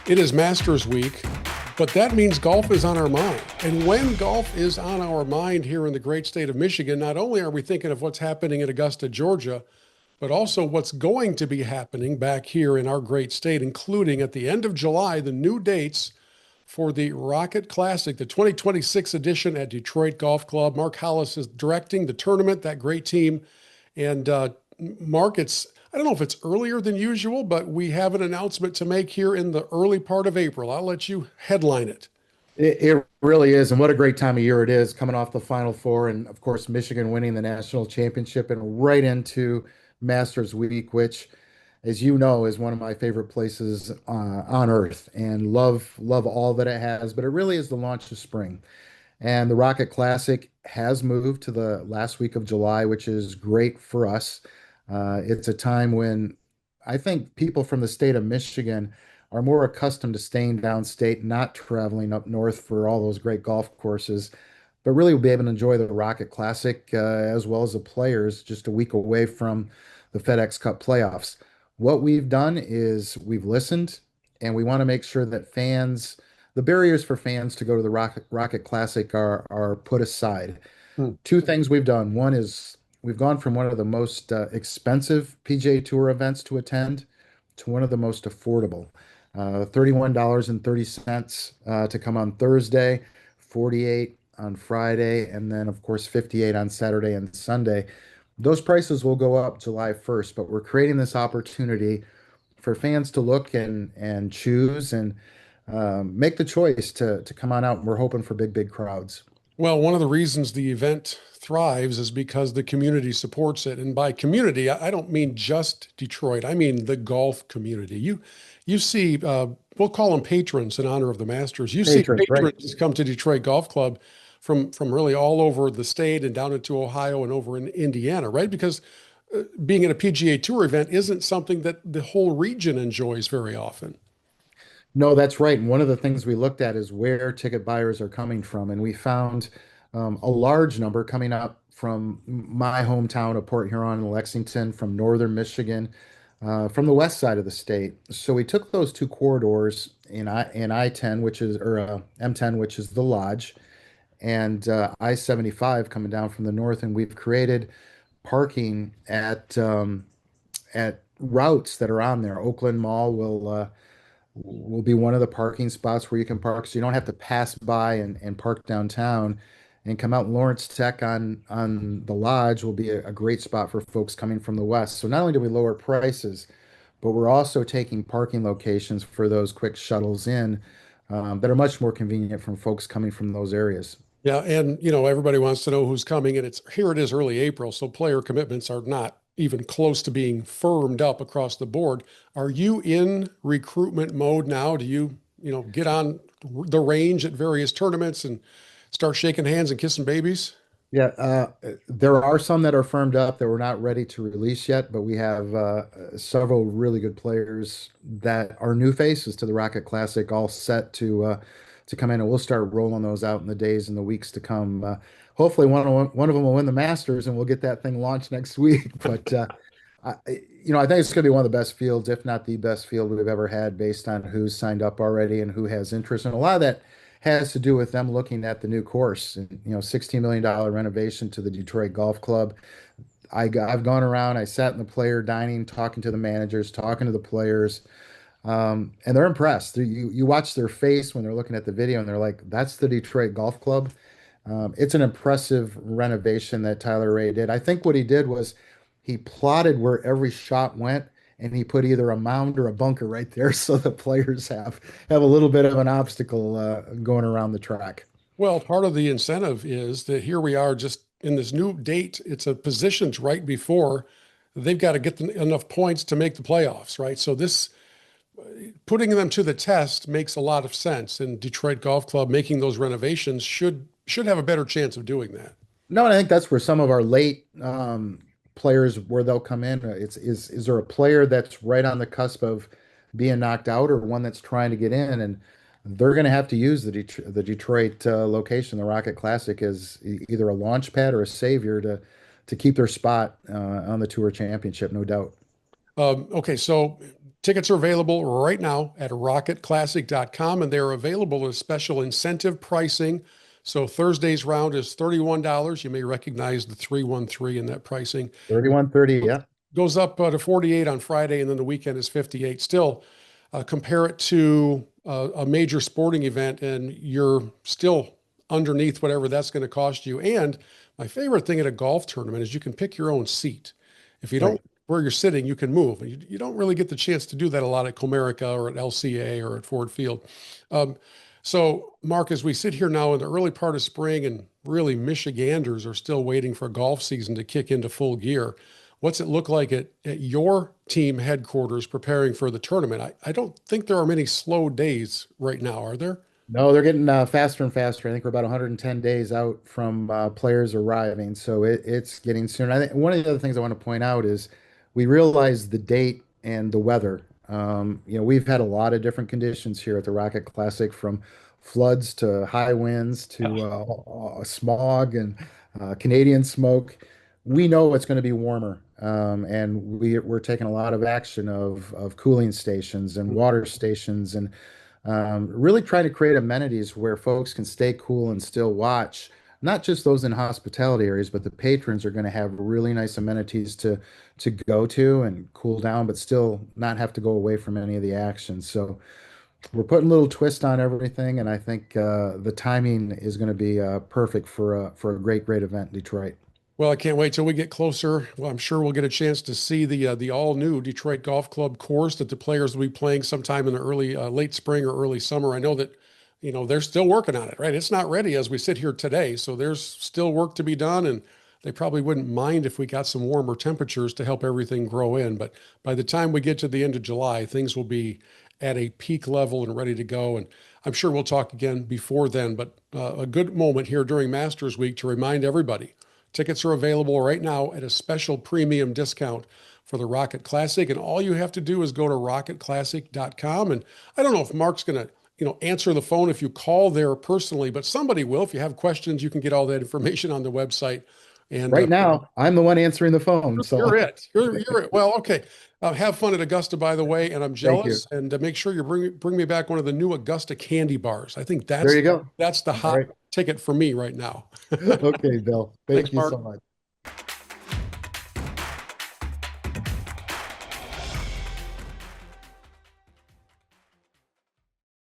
It is Masters Week, but that means golf is on our mind. And when golf is on our mind here in the great state of Michigan, not only are we thinking of what's happening in Augusta, Georgia, but also what's going to be happening back here in our great state, including at the end of July, the new dates for the Rocket Classic, the 2026 edition at Detroit Golf Club. Mark Hollis is directing the tournament, that great team. And Mark, I don't know if it's earlier than usual, but we have an announcement to make here in the early part of April. I'll let you headline it. It really is, and what a great time of year it is, coming off the Final Four, and of course Michigan winning the national championship, and right into Masters Week, which, as you know, is one of my favorite places on earth, and love all that it has. But it really is the launch of spring, and the Rocket Classic has moved to the last week of July, which is great for us. It's a time when I think people from the state of Michigan are more accustomed to staying downstate, not traveling up north for all those great golf courses, but really will be able to enjoy the Rocket Classic as well as the players just a week away from the FedEx Cup playoffs. What we've done is we've listened and we want to make sure that the barriers for fans to go to the Rocket Classic are put aside. Hmm. Two things we've done. One is we've gone from one of the most expensive PGA Tour events to attend to one of the most affordable. $31.30 to come on Thursday, 48 on Friday, and then of course 58 on Saturday and Sunday. Those prices will go up July 1st, but we're creating this opportunity for fans to look and choose and make the choice to come on out. And we're hoping for big crowds. Well, one of the reasons the event thrives is because the community supports it. And by community, I don't mean just Detroit. I mean the golf community. You see, we'll call them patrons in honor of the Masters. You see Patrons, right? patrons come to Detroit Golf Club from really all over the state and down into Ohio and over in Indiana, right? Because being at a PGA Tour event isn't something that the whole region enjoys very often. No, that's right. And one of the things we looked at is where ticket buyers are coming from. And we found a large number coming up from my hometown of Port Huron and Lexington, from northern Michigan, from the west side of the state. So we took those two corridors in I-10, which is or M10, which is the Lodge, and I-75 coming down from the north, and we've created parking at routes that are on there. Oakland Mall will be one of the parking spots where you can park, so you don't have to pass by and park downtown and come out. Lawrence Tech on the Lodge will be a great spot for folks coming from the west. So not only do we lower prices, but we're also taking parking locations for those quick shuttles in that are much more convenient from folks coming from those areas. Yeah, and everybody wants to know who's coming, and it is early April, so player commitments are not even close to being firmed up across the board. Are you in recruitment mode now? Do you get on the range at various tournaments and start shaking hands and kissing babies? Yeah, there are some that are firmed up that we're not ready to release yet, but we have several really good players that are new faces to the Rocket Classic, all set to come in, and we'll start rolling those out in the days and the weeks to come. Hopefully, one of them will win the Masters, and we'll get that thing launched next week. But I think it's going to be one of the best fields, if not the best field we've ever had, based on who's signed up already and who has interest. And a lot of that has to do with them looking at the new course. And, $16 million renovation to the Detroit Golf Club. I've gone around, I sat in the player dining, talking to the managers, talking to the players, and they're impressed. You watch their face when they're looking at the video, and they're like, "That's the Detroit Golf Club." It's an impressive renovation that Tyler Ray did. I think what he did was he plotted where every shot went, and he put either a mound or a bunker right there, so the players have a little bit of an obstacle going around the track. Well, part of the incentive is that here we are just in this new date. It's a positions right before they've got to get enough points to make the playoffs, right? So this putting them to the test makes a lot of sense. And Detroit Golf Club making those renovations should have a better chance of doing that. No, and I think that's where some of our late players where they'll come in. Is there a player that's right on the cusp of being knocked out, or one that's trying to get in, and they're going to have to use the Detroit location, the Rocket Classic, as either a launch pad or a savior to keep their spot on the Tour Championship, no doubt. Okay, so Tickets are available right now at rocketclassic.com, and they're available as special incentive pricing. So Thursday's round is $31. You may recognize the 313 in that pricing. 3130, yeah. Goes up to 48 on Friday, and then the weekend is 58. Still, compare it to a major sporting event, and you're still underneath whatever that's going to cost you. And my favorite thing at a golf tournament is you can pick your own seat. If you don't, Right. where you're sitting, you can move. You don't really get the chance to do that a lot at Comerica or at LCA or at Ford Field. Um, so, Mark, as we sit here now in the early part of spring, and really Michiganders are still waiting for golf season to kick into full gear, what's it look like at your team headquarters preparing for the tournament? I don't think there are many slow days right now, are there? No, they're getting faster and faster. I think we're about 110 days out from players arriving, so it's getting sooner. I think one of the other things I want to point out is we realize the date and the weather. We've had a lot of different conditions here at the Rocket Classic, from floods to high winds to smog and Canadian smoke. We know it's going to be warmer, and we're taking a lot of action of cooling stations and water stations and really try to create amenities where folks can stay cool and still watch. Not just those in hospitality areas, but the patrons are going to have really nice amenities to go to and cool down, but still not have to go away from any of the action. So we're putting a little twist on everything, and I think the timing is going to be perfect for a great event in Detroit. Well, I can't wait till we get closer. Well, I'm sure we'll get a chance to see the all new Detroit Golf Club course that the players will be playing sometime in the late spring or early summer. I know that, they're still working on it, right? It's not ready as we sit here today, so there's still work to be done, and they probably wouldn't mind if we got some warmer temperatures to help everything grow in. But by the time we get to the end of July, things will be at a peak level and ready to go. And I'm sure we'll talk again before then. But a good moment here during Masters Week to remind everybody. Tickets are available right now at a special premium discount for the Rocket Classic. And all you have to do is go to rocketclassic.com. And I don't know if Mark's going to, answer the phone if you call there personally, but somebody will. If you have questions, you can get all that information on the website. And Right now, I'm the one answering the phone, you're so it. You're it. Well, okay. Have fun at Augusta, by the way. And I'm thank you. jealous. And make sure you bring me back one of the new Augusta candy bars. I think There you go. that's the All hot right. ticket for me right now. Okay, Bill. Thanks, Thank you Mark. so much.